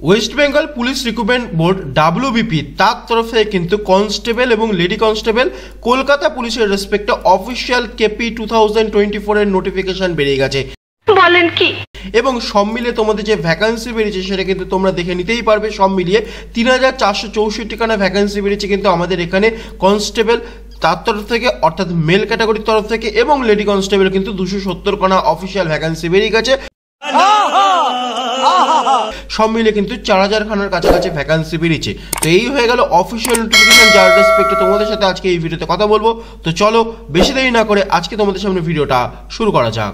West Bengal police recruitment board WBP তার তরফ থেকে কিন্তু কনস্টেবল এবং লেডি কনস্টেবল কলকাতা পুলিশের রেসপেক্টে অফিসিয়াল KP 2024 এর নোটিফিকেশন বেরিয়ে গেছে। বলেন কি? এবং সব মিলিয়ে তোমাদের যে ভ্যাকান্সি বেরিয়েছে সেটা কিন্তু তোমরা দেখে নিতেই পারবে। সব মিলিয়ে 3464 খানা ভ্যাকান্সি বেরিয়েছে কিন্তু আমাদের এখানে কনস্টেবল তার তরফ থেকে, অর্থাৎ মেল ক্যাটাগরির তরফ থেকে, এবং লেডি কনস্টেবল কিন্তু 270 খানা অফিসিয়াল ভ্যাকান্সি বেরিয়ে গেছে। সব মিলে কিন্তু 4000 খানার কাছাকাছি ভ্যাকান্সি বেরিয়েছে। তো এই হয়ে গেল অফিসিয়াল নোটিফিকেশন, যার রেসপেক্টে তোমাদের সাথে আজকে এই ভিডিওতে কথা বলবো। তো চলো বেশি দেরি না করে আজকে তোমাদের সামনে ভিডিওটা শুরু করা যাক।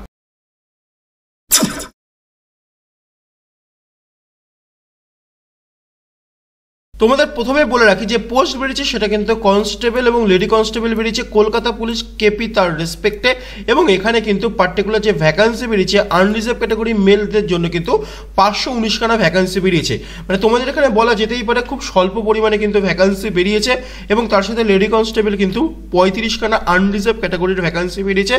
তোমাদের প্রথমে বলে রাখি যে পোস্ট বেরিয়েছে সেটা কিন্তু কনস্টেবল এবং লেডি কনস্টেবল বেরিয়েছে কলকাতা পুলিশ KP তার রেসপেক্টে। এবং এখানে কিন্তু পার্টিকুলার যে ভ্যাকান্সি বেরিয়েছে আনরিজার্ভ ক্যাটাগরি মেলদের জন্য কিন্তু 519 খানা ভ্যাকান্সি বেরিয়েছে। মানে তোমাদের এখানে বলা যেতেই পারে খুব স্বল্প পরিমাণে কিন্তু ভ্যাকান্সি বেরিয়েছে। এবং তার সাথে লেডি কনস্টেবল কিন্তু 35 খানা আনরিজার্ভ ক্যাটাগরির ভ্যাকান্সি বেরিয়েছে।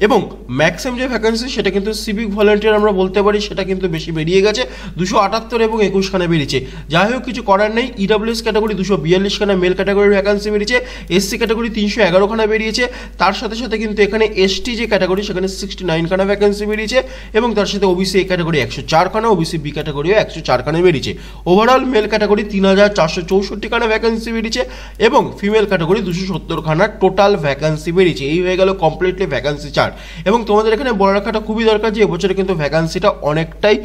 এবং ম্যাক্সিমাম যে ভ্যাকান্সি সেটা কিন্তু সিভিক ভলেন্টিয়ার আমরা বলতে পারি, সেটা কিন্তু বেশি বেরিয়ে গেছে, 278 এবং 21 খানা বেরিয়েছে। যাই হোক, কিছু করার নেই। EWS ক্যাটাগরি 242 খানা মেল ক্যাটাগরির ভ্যাকান্সি বেরিয়েছে, SC ক্যাটাগরি 311 খানা বেরিয়েছে। তার সাথে সাথে কিন্তু এখানে ST যে ক্যাটাগরি সেখানে 69 খানা ভ্যাকান্সি বেরিয়েছে। এবং তার সাথে OBC A ক্যাটাগরি 104 খানা, OBC B ক্যাটাগরিও 104 খানা বেরিয়েছে। ওভারঅল মেল ক্যাটাগরি 3464 খানা ভ্যাকান্সি বেরিয়েছে এবং ফিমেল ক্যাটাগরি 270 খানা টোটাল ভ্যাকান্সি বেরিয়েছে। এই হয়ে গেল কমপ্লিটলি ভ্যাকান্সি চার্ট। এবং তোমাদের এখানে বলে রাখাটা খুবই দরকার যে এবছরে কিন্তু ভ্যাকান্সিটা অনেকটাই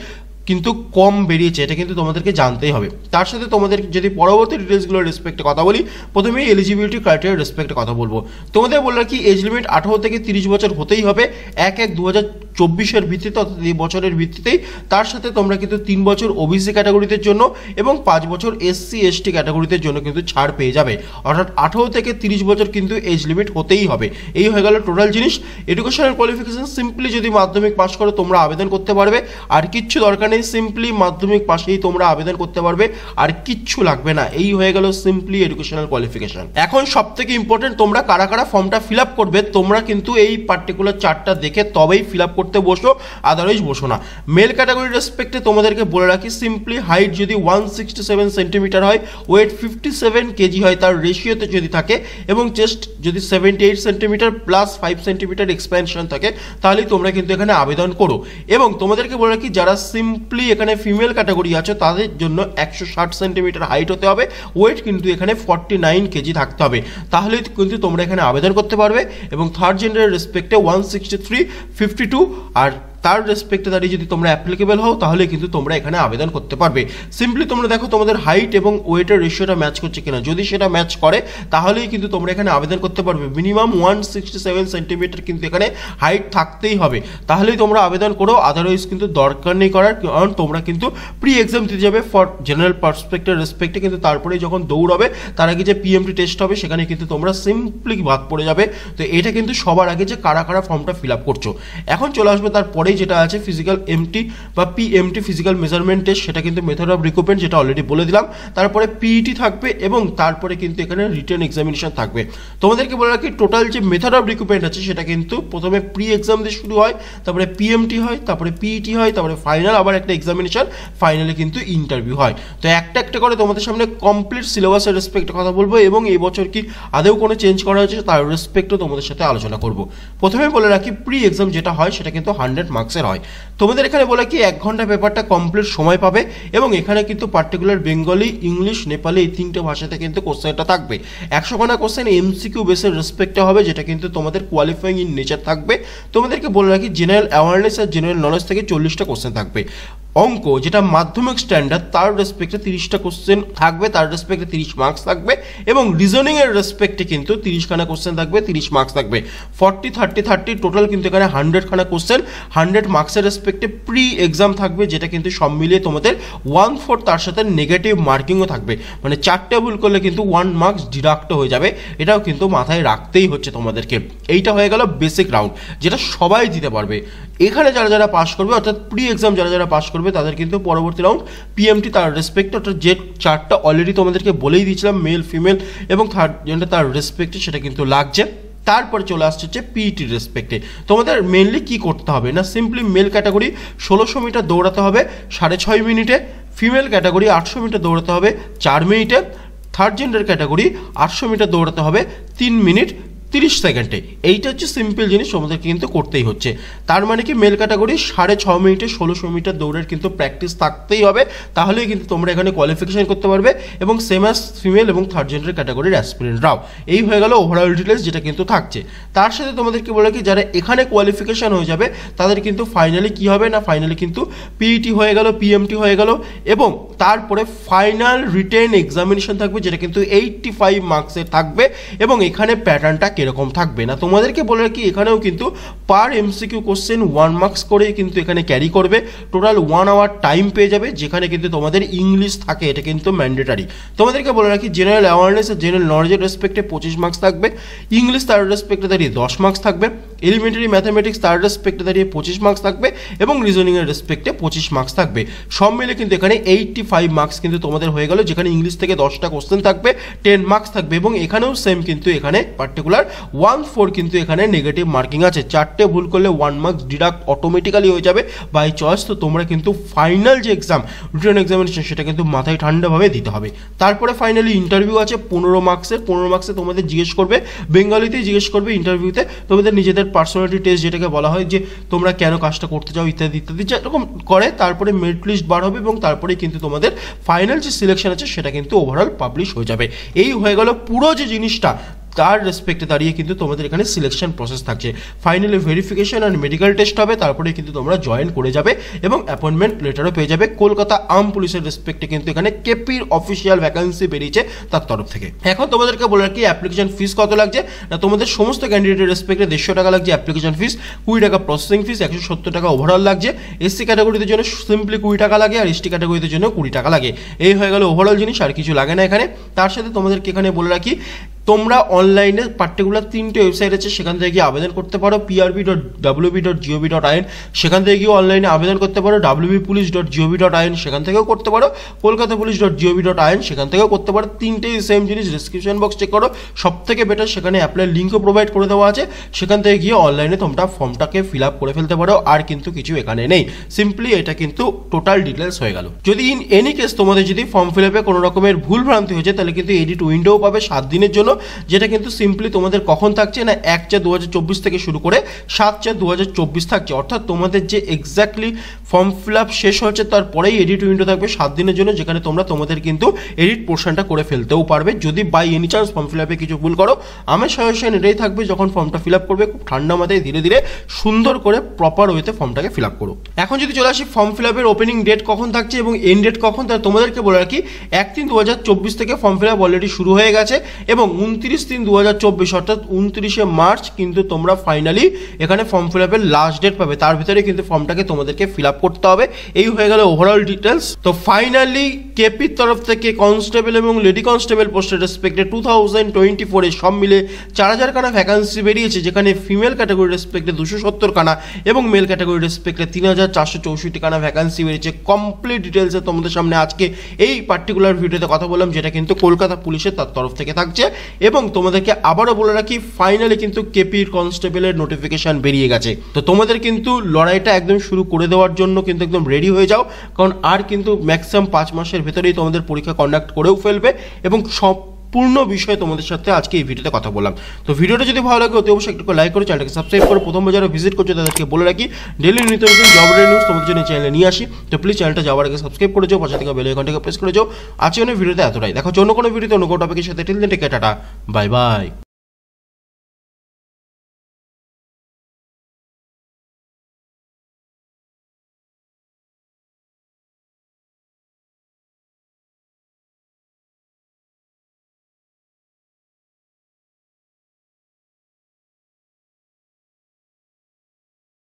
কিন্তু কম বেরিয়েছে, এটা কিন্তু তোমাদেরকে জানতেই হবে। তার সাথে তোমাদের যদি পরবর্তী ডিটেলসগুলোর রেসপেক্টে কথা বলি, প্রথমেই এলিজিবিলিটি ক্রাইটেরিয়ার রেসপেক্টে কথা বলবো। তোমাদের বলে রাখি এজ লিমিট 18 থেকে 30 বছর হতেই হবে 1/1/2024 ভিত্তিতে, অর্থাৎ এই বছরের ভিত্তিতেই। তার সাথে তোমরা কিন্তু 3 বছর OBC ক্যাটাগরিতে জন্য এবং 5 বছর SC ST ক্যাটাগরিতে জন্য কিন্তু ছাড় পেয়ে যাবে। অর্থাৎ 18 থেকে 30 বছর কিন্তু এজ লিমিট হতেই হবে। এই হয়ে গেল টোটাল জিনিস। এডুকেশনাল কোয়ালিফিকেশন সিম্পলি যদি মাধ্যমিক পাস করো তোমরা আবেদন করতে পারবে, আর কিচ্ছু দরকার নেই। সিম্পলি মাধ্যমিক পাশেই তোমরা আবেদন করতে পারবে, আর কিচ্ছু লাগবে না। এই হয়ে গেল সিম্পলি এডুকেশনাল কোয়ালিফিকেশন। এখন সব থেকে ইম্পর্টেন্ট, তোমরা কারা কারা ফর্মটা ফিল আপ করবে তোমরা কিন্তু এই পার্টিকুলার চার্টটা দেখে তবেই ফিল আপ করতে বসো, আদারওয়াইজ বসো না। মেল ক্যাটাগরির রেসপেক্টে তোমাদেরকে বলে রাখি সিম্পলি হাইট যদি 167 সেন্টিমিটার হয়, ওয়েট 57 কেজি হয় তার রেশিওতে যদি থাকে, এবং চেস্ট যদি 78 সেন্টিমিটার প্লাস 5 সেন্টিমিটার এক্সপ্যানশন থাকে, তাহলেই তোমরা কিন্তু এখানে আবেদন করো। এবং তোমাদেরকে বলে রাখি যারা সিম্পলি এখানে ফিমেল ক্যাটাগরি আছে তাদের জন্য 160 সেন্টিমিটার হাইট হতে হবে, ওয়েট কিন্তু এখানে 49 কেজি থাকতে হবে, তাহলে কিন্তু তোমরা এখানে আবেদন করতে পারবে। এবং থার্ড জেন্ডারের রেসপেক্টে 163, 52 আর তার রেসপেক্টে দাঁড়িয়ে যদি তোমরা অ্যাপ্লিকেবল হও তাহলে কিন্তু তোমরা এখানে আবেদন করতে পারবে। সিম্পলি তোমরা দেখো তোমাদের হাইট এবং ওয়েটের রেশিওটা ম্যাচ করছে কিনা, যদি সেটা ম্যাচ করে তাহলেই কিন্তু তোমরা এখানে আবেদন করতে পারবে। মিনিমাম 167 সেন্টিমিটার কিন্তু এখানে হাইট থাকতেই হবে, তাহলেই তোমরা আবেদন করো, আদারওয়াইজ কিন্তু দরকার নেই করার, কারণ তোমরা কিন্তু প্রি এক্সাম দিতে যাবে ফর জেনারেল পার্সপেক্টের রেসপেক্টে, কিন্তু তারপরে যখন দৌড় হবে তার আগে যে PMT টেস্ট হবে সেখানে কিন্তু তোমরা সিম্পলি বাদ পড়ে যাবে। তো এটা কিন্তু সবার আগে যে কারা কারা ফর্মটা ফিল আপ করছো। এখন চলে আসবে তারপরে যেটা আছে ফিজিক্যাল MT বা PMT ফিজিক্যাল মেজারমেন্ট টেস্ট, সেটা কিন্তু মেথড অফ রিক্রুটমেন্ট, যেটা অলরেডি বলে দিলাম। তারপরে PET থাকবে এবং তারপরে কিন্তু এখানে রিটেন এক্সামিনেশন থাকবে। তোমাদেরকে বলে রাখি টোটাল যে মেথড অফ রিক্রুটমেন্ট আছে সেটা কিন্তু প্রথমে প্রি এক্সাম দিয়ে শুরু হয়, তারপরে PMT হয়, তারপরে PET হয়, তারপরে ফাইনাল আবার একটা এক্সামিনেশন, ফাইনালে কিন্তু ইন্টারভিউ হয়। তো একটা একটা করে তোমাদের সামনে কমপ্লিট সিলেবাসের রেসপেক্টে কথা বলবো এবং এই বছর কি আদৌ কোনো চেঞ্জ করা হয়েছে তার রেসপেক্টও তোমাদের সাথে আলোচনা করব। প্রথমে বলে রাখি প্রি এক্সাম যেটা হয় সেটা কিন্তু 100 মার্কসের হয়। তোমাদের এখানে বলে কি 1 ঘন্টা পেপারটা কমপ্লিট সময় পাবে এবং এখানে কিন্তু পার্টিকুলার বেঙ্গলি, ইংলিশ, নেপালি এই 3টে ভাষাতে কিন্তু কোশ্চেনটা থাকবে। 100 খানা কোশ্চেন MCQ বেসের রেসপেক্টে হবে, যেটা কিন্তু তোমাদের কোয়ালিফাইং ইন নেচার থাকবে। তোমাদেরকে বলে রাখি জেনারেল অ্যাওয়ারনেস আর জেনারেল নলেজ থেকে 40টা কোশ্চেন থাকবে। অঙ্ক যেটা মাধ্যমিক স্ট্যান্ডার্ড তার রেসপেক্টে 30টা কোশ্চেন থাকবে, তার রেসপেক্টে 30 মার্কস থাকবে। এবং রিজনিং এর রেসপেক্টে কিন্তু 30 খানা কোশ্চেন থাকবে, 30 মার্কস থাকবে। 40, 30, 30 টোটাল কিন্তু এখানে 100 খানা কোশ্চেন, 100 মার্কসের রেসপেক্টে প্রি এক্সাম থাকবে, যেটা কিন্তু সব মিলিয়ে তোমাদের 1/4 তার সাথে নেগেটিভ মার্কিংও থাকবে। মানে 4টে ভুল করলে কিন্তু 1 মার্কস ডিডাক্টও হয়ে যাবে, এটাও কিন্তু মাথায় রাখতেই হচ্ছে তোমাদেরকে। এইটা হয়ে গেল বেসিক রাউন্ড, যেটা সবাই দিতে পারবে। এখানে যারা যারা পাস করবে, অর্থাৎ প্রি এক্সাম যারা যারা পাস করবে তাদের কিন্তু পরবর্তী রাউন্ড PMT তার রেসপেক্টে, অর্থাৎ যে চারটা অলরেডি তোমাদেরকে বলেই দিয়েছিলাম মেল, ফিমেল এবং থার্ড জেন্ডার তার রেসপেক্টে, সেটা কিন্তু লাগছে। তারপরে চলে আসছে হচ্ছে PET রেসপেক্টে। তোমাদের মেনলি কি করতে হবে না, সিম্পলি মেল ক্যাটাগরি 1600 মিটার দৌড়াতে হবে 6.5 মিনিটে, ফিমেল ক্যাটাগরি 800 মিটার দৌড়াতে হবে 4 মিনিটে, থার্ড জেন্ডার ক্যাটাগরি 800 মিটার দৌড়াতে হবে 3 মিনিট 30 সেকেন্ডে। এইটা হচ্ছে সিম্পল জিনিস, তোমাদেরকে কিন্তু করতেই হচ্ছে। তার মানে কি মেল ক্যাটাগরি 6.5 মিনিটে 1600 মিটার দৌড়ের কিন্তু প্র্যাকটিস থাকতেই হবে, তাহলেই কিন্তু তোমরা এখানে কোয়ালিফিকেশন করতে পারবে, এবং সেম অ্যাজ ফিমেল এবং থার্ড জেন্ডার ক্যাটাগরির অ্যাসপিরেন্টরাও। এই হয়ে গেল ওভারঅল ডিটেলস যেটা কিন্তু থাকছে। তার সাথে তোমাদেরকে বলে কি যারা এখানে কোয়ালিফিকেশন হয়ে যাবে তাদের কিন্তু ফাইনালি কি হবে না, ফাইনালি কিন্তু পিইটি হয়ে গেল, পিএমটি হয়ে গেল, এবং তারপরে ফাইনাল রিটেন এক্সামিনেশন থাকবে যেটা কিন্তু 85 মার্কসের থাকবে। এবং এখানে প্যাটার্নটা কিরকম থাকবে না তোমাদেরকে বলে রাখি, এখানেও কিন্তু পার এমসিকিউ কোশ্চেন 1 মার্কস করে কিন্তু এখানে ক্যারি করবে, টোটাল 1 আওয়ার টাইম পেয়ে যাবে, যেখানে কিন্তু তোমাদের ইংলিশ থাকে, এটা কিন্তু ম্যান্ডেটারি। তোমাদেরকে বলে রাখি জেনারেল অ্যাওয়ারনেস আর জেনারেল নলেজের রেসপেক্টে 25 মার্কস থাকবে, ইংলিশ তার রেসপেক্টে দাঁড়িয়ে 10 মার্কস থাকবে, এলিমেন্টারি ম্যাথামেটিক্স তার রেসপেক্টে দাঁড়িয়ে 25 মার্কস থাকবে, এবং রিজনিংয়ের রেসপেক্টে 25 মার্কস থাকবে। সব মিলে কিন্তু এখানে 85 মার্কস কিন্তু তোমাদের হয়ে গেল, যেখানে ইংলিশ থেকে 10টা কোশ্চেন থাকবে, 10 মার্কস থাকবে, এবং এখানেও সেম কিন্তু এখানে পার্টিকুলার 1/4 কিন্তু এখানে নেগেটিভ মার্কিং আছে। 4টে ভুল করলে 1 মার্কস ডিডাক্ট অটোমেটিক্যালি হয়ে যাবে বাই চয়েস। তো তোমরা কিন্তু ফাইনাল যে এক্সাম রিটেন এক্সামিনেশন সেটা কিন্তু মাথায় ঠান্ডাভাবে দিতে হবে। তারপরে ফাইনালি ইন্টারভিউ আছে 15 মার্কসের। 15 মার্কসে তোমাদের জিজ্ঞেস করবে, বেঙ্গলিতেই জিজ্ঞেস করবে ইন্টারভিউতে তোমাদের নিজেদের পার্সোনালিটি টেস্ট, যেটাকে বলা হয় যে তোমরা কেন কাজটা করতে চাও ইত্যাদি ইত্যাদি, যেরকম করে। তারপরে মেরিট লিস্ট বার হবে, এবং তারপরে কিন্তু তোমাদের ফাইনাল যে সিলেকশন আছে সেটা কিন্তু ওভারঅল পাবলিশ হয়ে যাবে। এই হয়ে গেল পুরো যে জিনিসটা, তার রেসপেক্টে দাঁড়িয়ে কিন্তু তোমাদের এখানে সিলেকশন প্রসেস থাকছে। Finally verification and medical test হবে, তারপরে কিন্তু তোমরা জয়েন করে যাবে এবং অ্যাপয়েন্টমেন্ট লেটারও পেয়ে যাবে। কলকাতা আর্ম পুলিশের রেসপেক্টে কিন্তু এখানে কেপির অফিসিয়াল ভ্যাকান্সি বেরিয়েছে তার তরফ থেকে। এখন তোমাদেরকে বলে রাখি অ্যাপ্লিকেশন ফিস কত লাগছে না, তোমাদের সমস্ত ক্যান্ডিডেটের রেসপেক্টে 150 টাকা লাগছে অ্যাপ্লিকেশন ফিস, 20 টাকা প্রসেসিং ফিস, 170 টাকা ওভারঅল লাগছে। এসসি ক্যাটাগরিতে জন্য সিম্পলি 20 টাকা লাগে, আর এসটি ক্যাটাগরিতে জন্য 20 টাকা লাগে। এই হয়ে গেল ওভারঅল জিনিস, আর কিছু লাগে না এখানে। তার সাথে তোমাদেরকে এখানে বলে রাখি তোমরা অনলাইনে পার্টিকুলার 3টে ওয়েবসাইট আছে, সেখান থেকে গিয়ে আবেদন করতে পারো। prb.wb.gov.in, সেখান থেকে গিয়ে অনলাইনে আবেদন করতে পারো। wbpolice.gov.in, সেখান থেকেও করতে পারো। kolkatapolice.gov.in, সেখান থেকেও করতে পারো। 3টেই সেম জিনিস, ডিসক্রিপশন বক্স চেক করো, সব থেকে বেটার সেখানে অ্যাপ্লাই লিঙ্কও প্রোভাইড করে দেওয়া আছে, সেখান থেকে গিয়ে অনলাইনে তোমরা ফর্মটাকে ফিল আপ করে ফেলতে পারো। আর কিন্তু কিছু এখানে নেই, সিম্পলি এটা কিন্তু টোটাল ডিটেলস হয়ে গেল। যদি ইন এনি কেস তোমাদের যদি ফর্ম ফিল আপে কোনো রকমের ভুল ভ্রান্তি হয়েছে, তাহলে কিন্তু এডিট উইন্ডোও পাবে 7 দিনের জন্য, যেটা কিন্তু সিম্পলি তোমাদের কখন থাকছে না 1/4/2024 থেকে শুরু করে 7/4/2024 থাকছে। অর্থাৎ তোমাদের যে এক্স্যাক্টলি ফর্ম ফিল আপ শেষ হচ্ছে তারপরেই এডিট উইন্ডো থাকবে 7 দিনের জন্য, যেখানে তোমরা তোমাদের কিন্তু এডিট পোর্শনটা করে ফেলতেও পারবে যদি by any chance form fill আপে কিছু ভুল করো। আমার সাজেশন এটাই থাকবে, যখন ফর্মটা ফিল আপ করবে খুব ঠান্ডা মাথায় ধীরে ধীরে সুন্দর করে প্রপার ওয়েতে ফর্মটাকে ফিল আপ করো। এখন যদি চলে আসি ফর্ম ফিল আপের ওপেনিং ডেট কখন থাকছে এবং এন্ড ডেট কখন, তার তোমাদেরকে বলে রাখি 1/3/2024 থেকে ফর্ম ফিল আপ অলরেডি শুরু হয়ে গেছে, এবং 29/3/2024 অর্থাৎ 29শে মার্চ কিন্তু তোমরা ফাইনালি এখানে ফর্ম ফিল আপের লাস্ট ডেট পাবে। তার ভিতরে কিন্তু ফর্মটাকে তোমাদেরকে ফিল আপ করতে হবে। এই হয়ে গেল ওভারঅল ডিটেলস। তো ফাইনালি কেপির তরফ থেকে কনস্টেবল এবং লেডি কনস্টেবল পোস্টের রেসপেক্টে 2024 সব মিলে 4000 খানা ভ্যাকান্সি বেরিয়েছে, যেখানে ফিমেল ক্যাটাগরির রেসপেক্টে 270 খানা এবং মেল ক্যাটাগরির রেসপেক্টে 3464 খানা ভ্যাকান্সি বেরিয়েছে। কমপ্লিট ডিটেলসে তোমাদের সামনে আজকে এই পার্টিকুলার ভিডিওতে কথা বললাম, যেটা কিন্তু কলকাতা পুলিশের তার তরফ থেকে থাকছে। এবং তোমাদেরকে আবারও বলে রাখি ফাইনালি কিন্তু কেপির কনস্টেবলের নোটিফিকেশন বেরিয়ে গেছে। তো তোমাদের কিন্তু লড়াইটা একদম শুরু করে দেওয়ার জন্য কিন্তু একদম রেডি হয়ে যাও, কারণ আর কিন্তু ম্যাক্সিমাম 5 মাসের ভেতরেই তোমাদের পরীক্ষা কন্ডাক্ট করেও ফেলবে। এবং সম্পূর্ণ বিষয়ে তোমাদের সাথে আজকে এই ভিডিওতে কথা বললাম। তো ভিডিওটা যদি ভালো লাগে অতি অবশ্যই একটু লাইক করে চ্যানেলটাকে সাবস্ক্রাইব করো। প্রথমবার যারা ভিজিট করছো তাদেরকে বলে রাখি ডেইলি নিত্য নতুন জব নিউজ তোমাদের জন্য চ্যানেলে নিয়ে আসি। তো প্লিজ চ্যানেলটা যাওয়ার আগে সাবস্ক্রাইব করে যাও, পাশে থেকে বেল আইকনটাকে প্রেস করে যাও। আজকে ভিডিওতে এতটাই, দেখো অন্য কোনো ভিডিওতে অন্য কোনো টপিকের সাথে। Till then take care, tata, bye by.